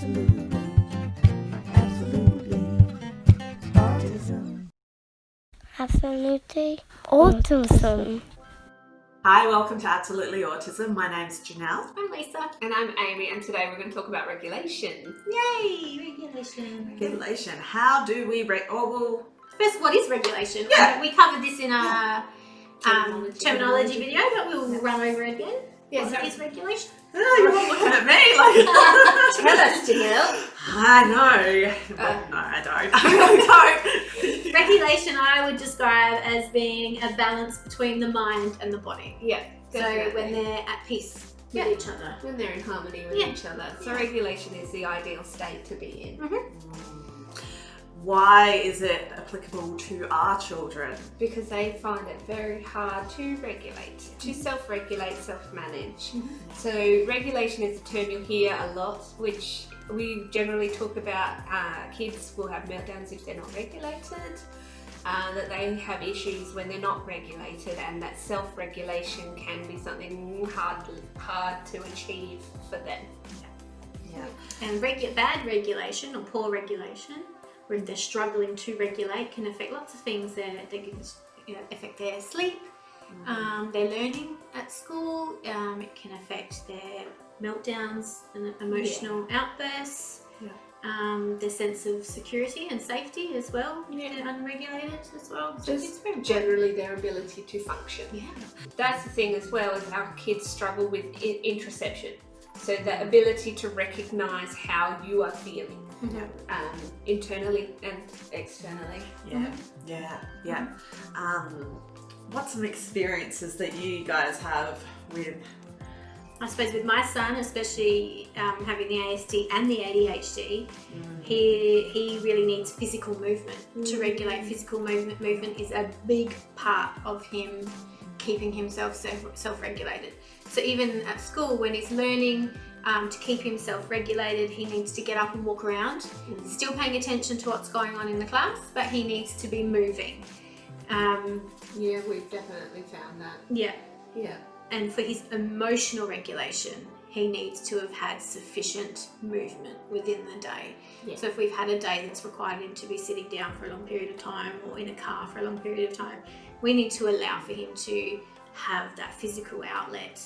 Absolutely, absolutely, autism. Absolutely autism. Hi, welcome to Absolutely Autism. My name's Janelle. I'm Lisa. And I'm Amy, and today we're going to talk about regulation. Yay! Regulation. Regulation. How do we First, what is regulation? Yeah. We covered this in our terminology video, but we'll run over it again. Yes, What is regulation? Oh, you're all looking at me like... Tell us, Janelle. I know. But no, I don't. I don't. Regulation I would describe as being a balance between the mind and the body. Yeah, So when they're at peace with each other. when they're in harmony with each other. So regulation is the ideal state to be in. Why is it applicable to our children? Because they find it very hard to regulate, to self-regulate, self-manage. So regulation is a term you'll hear a lot, which we generally talk about. Kids will have meltdowns if they're not regulated, that they have issues when they're not regulated, and that self-regulation can be something hard to achieve for them. Yeah. And bad regulation or poor regulation, where they're struggling to regulate, can affect lots of things. They can affect their sleep, their learning at school. It can affect their meltdowns and emotional outbursts. Their sense of security and safety as well, if they're unregulated as well. So it's very Generally their ability to function. Yeah. That's the thing as well, is our kids struggle with interoception. So the ability to recognise how you are feeling. Internally and externally. Yeah. What's some experiences that you guys have with? I suppose with my son, especially having the ASD and the ADHD, he really needs physical movement to regulate. Physical movement is a big part of him keeping himself self-regulated. So even at school, when he's learning to keep himself regulated, he needs to get up and walk around, still paying attention to what's going on in the class, but he needs to be moving. Yeah, we've definitely found that. Yeah. Yeah. And for his emotional regulation, he needs to have had sufficient movement within the day. Yeah. So if we've had a day that's required him to be sitting down for a long period of time or in a car for a long period of time, we need to allow for him to have that physical outlet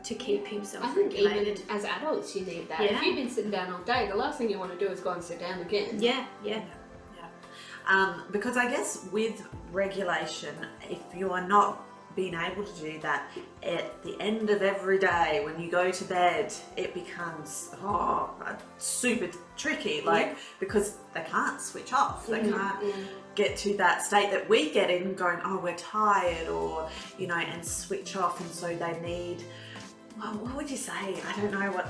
to keep himself I think regulated. even as adults you need that. Yeah. If you've been sitting down all day, the last thing you want to do is go and sit down again. Yeah. Because I guess with regulation, if you are not being able to do that at the end of every day when you go to bed, it becomes super tricky, because they can't switch off. They can't get to that state that we get in, going, oh, we're tired, or and switch off. And so they need, what would you say? I don't know what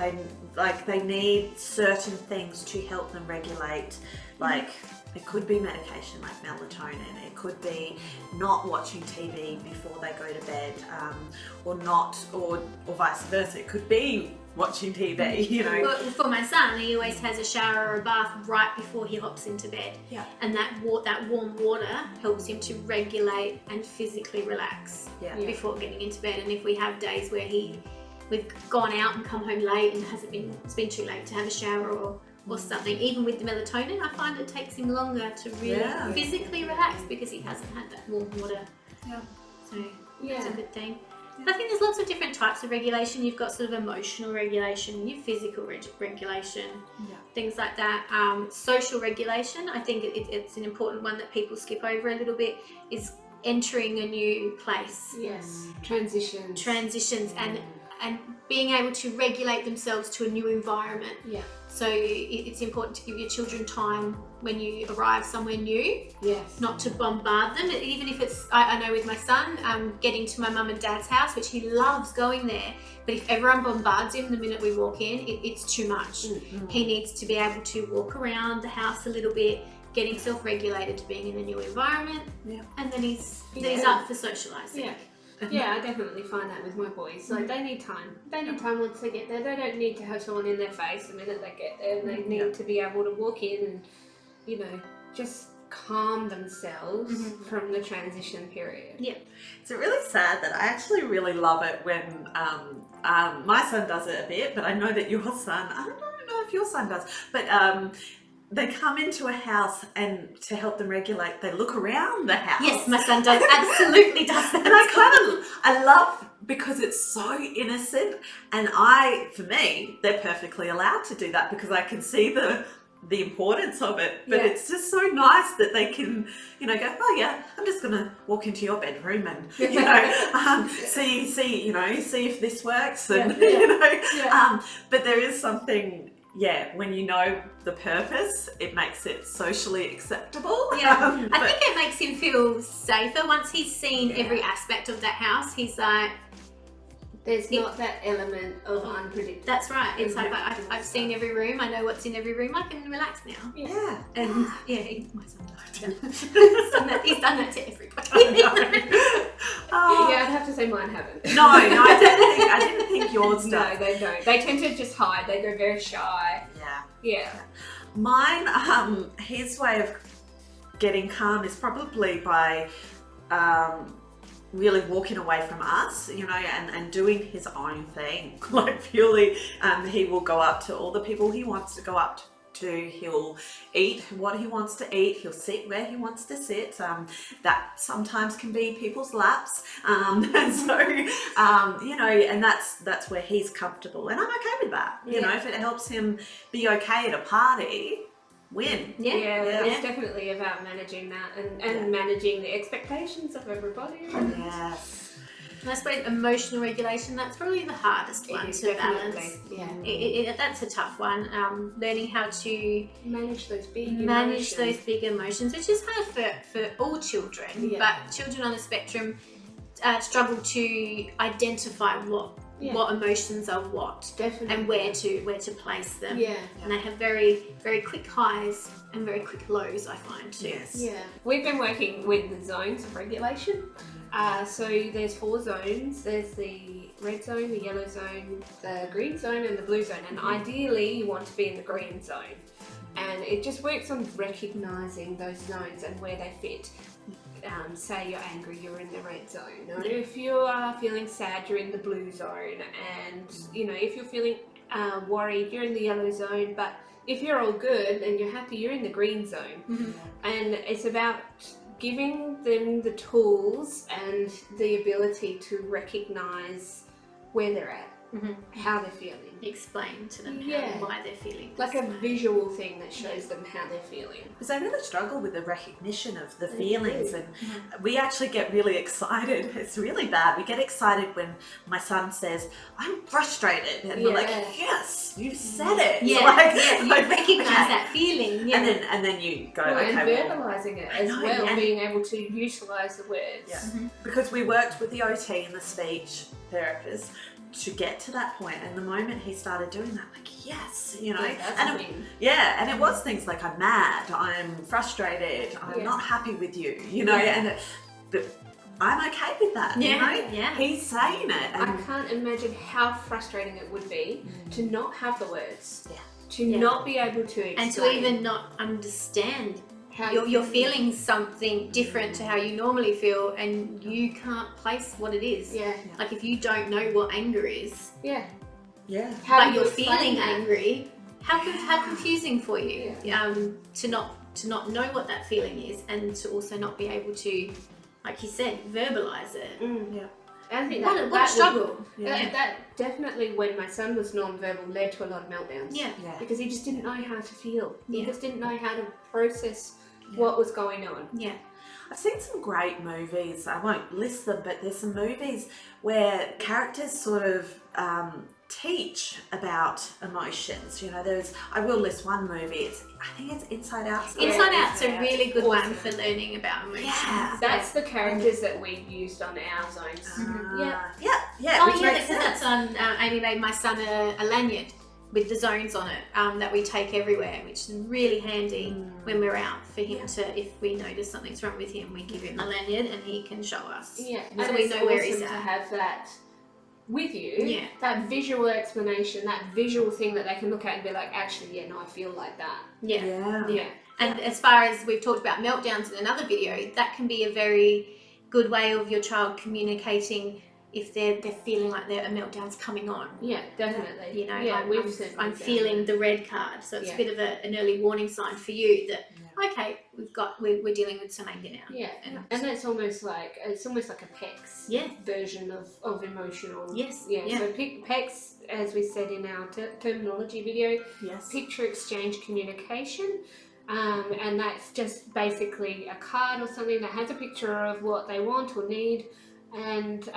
they need certain things to help them regulate. Like it could be medication like melatonin, it could be not watching TV before they go to bed, or vice versa. It could be watching TV, Well, for my son, he always has a shower or a bath right before he hops into bed. Yeah. And that warm water helps him to regulate and physically relax before getting into bed. And if we have days where we've gone out and come home late and it's been too late to have a shower or something, even with the melatonin, I find it takes him longer to really physically relax because he hasn't had that warm water. Yeah. So that's a good thing. I think there's lots of different types of regulation. You've got sort of emotional regulation, your physical regulation, things like that. Social regulation, I think it's an important one that people skip over a little bit, is entering a new place. Yes. Transitions and being able to regulate themselves to a new environment. Yeah. So it's important to give your children time when you arrive somewhere new. Yes. Not to bombard them, even if it's, I know with my son, getting to my mum and dad's house, which he loves going there, but if everyone bombards him the minute we walk in, it's too much. He needs to be able to walk around the house a little bit, getting self-regulated to being in a new environment, and then he's up for socialising. Yeah. Yeah, I definitely find that with my boys. Like they need time. They need time once they get there. They don't need to have someone in their face the minute they get there. They need to be able to walk in and, just calm themselves from the transition period. Yeah. It's really sad that I actually really love it when my son does it a bit, but I know that your son, I don't know, don't know if your son does, but they come into a house and to help them regulate, they look around the house. Yes, my son does, absolutely does that. And I love, because it's so innocent, and for me, they're perfectly allowed to do that because I can see the importance of it. But it's just so nice that they can, you know, go, oh yeah, I'm just gonna walk into your bedroom and, you know, see, you know, see if this works, and you know, but there is something. Yeah, when you know the purpose, it makes it socially acceptable. Yeah, I think it makes him feel safer once he's seen every aspect of that house. He's like, there's not that element of unpredictable. That's right. It's like I've seen every room. I know what's in every room. I can relax now. Yeah, and my son knows. He's done that to everybody. Yeah, I'd have to say mine haven't. No, I didn't think yours does. No, they don't. They tend to just hide. They go very shy. Yeah. Mine, his way of getting calm is probably by really walking away from us, you know, and doing his own thing. Like purely, he will go up to all the people he wants to go up to. He'll eat what he wants to eat. He'll sit where he wants to sit. That sometimes can be people's laps. And so, you know, and that's where he's comfortable. And I'm okay with that. You know, if it helps him be okay at a party, win. It's definitely about managing that and managing the expectations of everybody. Yes. And I suppose emotional regulation, that's probably the hardest one to balance. That's a tough one. Learning how to manage those big emotions, which is hard for all children, but children on the spectrum struggle to identify what emotions are what, and where to place them. And they have very, very quick highs and very quick lows, I find too. We've been working with the zones of regulation. So there's 4 zones. There's the red zone, the yellow zone, the green zone, and the blue zone. And ideally, you want to be in the green zone. And it just works on recognizing those zones and where they fit. Say you're angry, you're in the red zone. Or if you are feeling sad, you're in the blue zone. And you know, if you're feeling worried, you're in the yellow zone. But if you're all good and you're happy, you're in the green zone. And it's about giving them the tools and the ability to recognize where they're at, how they're feeling. Explain to them why they're feeling like a visual thing that shows them how they're feeling. Because they really struggle with the recognition of the feelings, and we actually get really excited. It's really bad. We get excited when my son says, "I'm frustrated," and we're like, "Yes, you said it." You recognize that feeling, and then you go, "Okay." And verbalizing it as well, being able to utilize the words. Because we worked with the OT and the speech therapist to get to that point, and the moment he started doing that, like, yes, you know, and it was things like, I'm mad, I'm frustrated, I'm not happy with you, you know, but I'm okay with that, you know, he's saying it. And I can't imagine how frustrating it would be to not have the words, to not be able to explain. And to even not understand how you're feeling something different to how you normally feel, and you can't place what it is. Like if you don't know what anger is, but you're feeling angry, how confusing for you to not know what that feeling is, and to also not be able to, like you said, verbalize it. I think what a struggle. That definitely, when my son was non-verbal, led to a lot of meltdowns. Because he just didn't know how to feel. He just didn't know how to process what was going on. I've seen some great movies. I won't list them, but there's some movies where characters sort of teach about emotions. You know, I will list one movie. I think it's Inside Out. Inside Out's a really good one for learning about emotions. That's the characters that we've used on our zones. Because that's on. Amy made my son a lanyard with the zones on it that we take everywhere, which is really handy when we're out for him to, if we notice something's wrong with him, we give him the lanyard and he can show us. So and we know where he's at. To have that with you, that visual explanation, that visual thing that they can look at and be like, actually, I feel like that. And as far as we've talked about meltdowns in another video, that can be a very good way of your child communicating if they're feeling like a meltdown's coming on. Yeah, definitely. You know, yeah, I'm feeling the red card, so it's a bit of an early warning sign for you that okay, we're dealing with some anger now. Yeah, and that's almost like a PECS version of emotional. Yes. Yeah. So PECS, as we said in our terminology video, picture exchange communication. And that's just basically a card or something that has a picture of what they want or need, and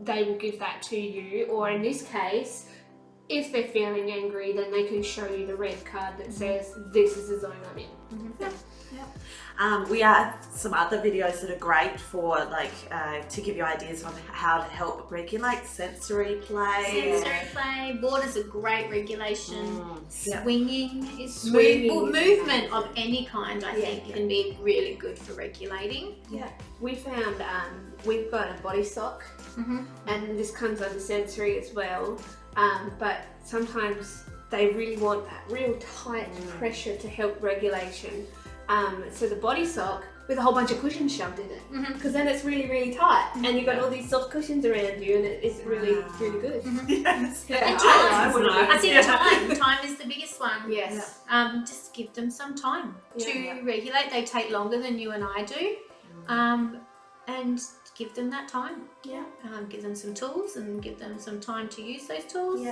they will give that to you. Or in this case, if they're feeling angry, then they can show you the red card that says this is the zone I'm in. We have some other videos that are great for to give you ideas on how to help regulate sensory play. Sensory play, water's a great regulation. Swinging is Swinging. Movement of any kind, I think, can be really good for regulating. Yeah, we found we've got a body sock, and this comes under sensory as well. But sometimes they really want that real tight pressure to help regulation. So the body sock with a whole bunch of cushions shoved in it, because then it's really, really tight, and you've got all these soft cushions around you, and it's really, really good. Yes. And I think time is the biggest one. Yes. Just give them some time to regulate. They take longer than you and I do, and give them that time. Give them some tools and give them some time to use those tools.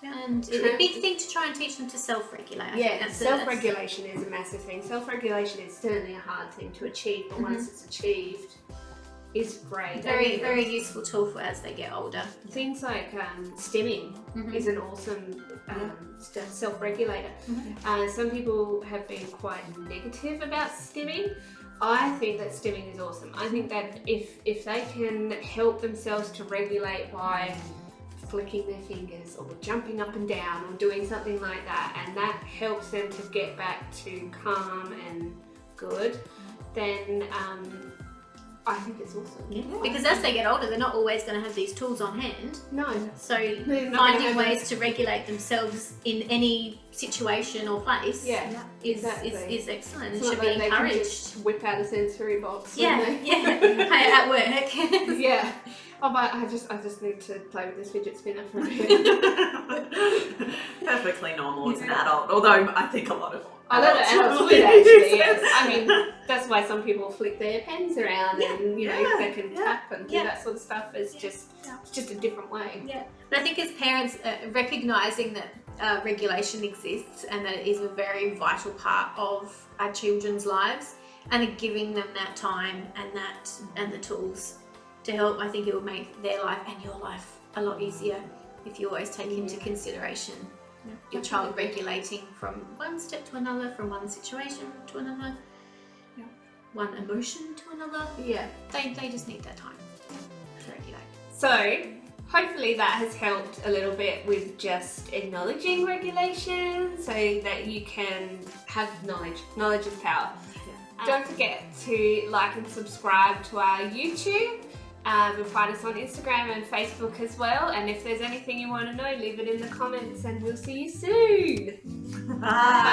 And it's a big thing to try and teach them to self-regulate. Self-regulation is a massive thing. Self-regulation is certainly a hard thing to achieve, but once it's achieved, it's great. Very, very useful tool for as they get older. Things like stimming is an awesome self-regulator. Some people have been quite negative about stimming. I think that stimming is awesome. I think that if they can help themselves to regulate by flicking their fingers or jumping up and down or doing something like that, and that helps them to get back to calm and good, then I think it's awesome. Because as they get older, they're not always going to have these tools on hand. No. So finding ways to regulate themselves in any situation or place is excellent and should be encouraged. They can just whip out a sensory box. At work. Yeah. Oh, but I just need to play with this fidget spinner for a bit. Perfectly normal as an adult, although I think a lot of adults would actually, yes. I mean, that's why some people flick their pens around and, they can tap and do that sort of stuff. It's just a different way. Yeah. But I think as parents, recognising that regulation exists and that it is a very vital part of our children's lives, and giving them that time and the tools to help, I think it will make their life and your life a lot easier if you always take into consideration your child regulating from one step to another, from one situation to another, one emotion to another. Yeah. They just need that time to regulate. So hopefully that has helped a little bit with just acknowledging regulation so that you can have knowledge. Knowledge is power. Don't forget to like and subscribe to our YouTube. You'll find us on Instagram and Facebook as well. And if there's anything you want to know, leave it in the comments and we'll see you soon. Bye.